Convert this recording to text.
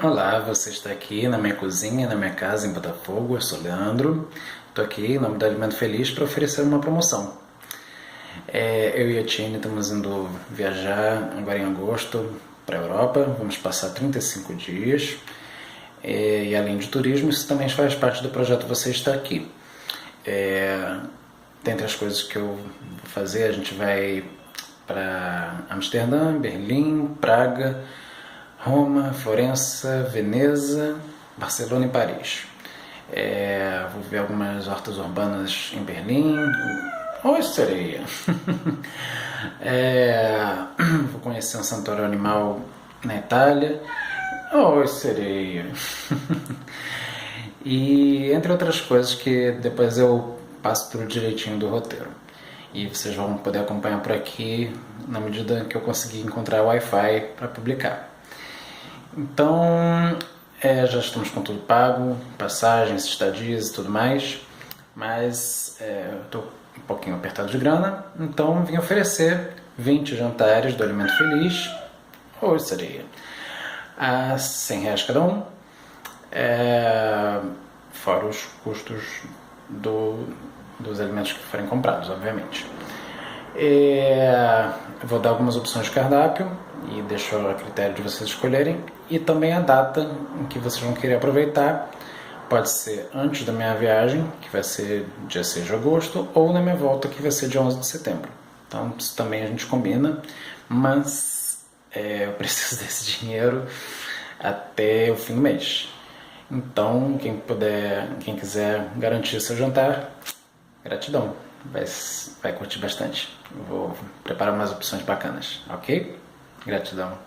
Olá, você está aqui na minha cozinha, na minha casa em Botafogo. Eu sou Leandro. Estou aqui em nome do Alimento Feliz para oferecer uma promoção. Eu e a Tine estamos indo viajar agora em agosto para a Europa. Vamos passar 35 dias. E além de turismo, isso também faz parte do projeto Você Está Aqui. Dentre as coisas que eu vou fazer, a gente vai para Amsterdã, Berlim, Praga, Roma, Florença, Veneza, Barcelona e Paris. Vou ver algumas hortas urbanas em Berlim. Oi, sereia! Vou conhecer um santuário animal na Itália. Oi, sereia! E entre outras coisas que depois eu passo tudo direitinho do roteiro. E vocês vão poder acompanhar por aqui na medida que eu conseguir encontrar Wi-Fi para publicar. Então, já estamos com tudo pago, passagens, estadias e tudo mais, mas eu estou um pouquinho apertado de grana, então vim oferecer 20 jantares do Alimento Feliz, ou seria a R$100 cada um, fora os custos dos alimentos que forem comprados, obviamente. Eu vou dar algumas opções de cardápio e deixo a critério de vocês escolherem, e também a data em que vocês vão querer aproveitar. Pode ser antes da minha viagem, que vai ser dia 6 de agosto, ou na minha volta, que vai ser dia 11 de setembro. Então isso também a gente combina, mas eu preciso desse dinheiro até o fim do mês. Então quem quiser garantir seu jantar, gratidão, vai curtir bastante. Eu vou preparar umas opções bacanas, ok? Gratidão.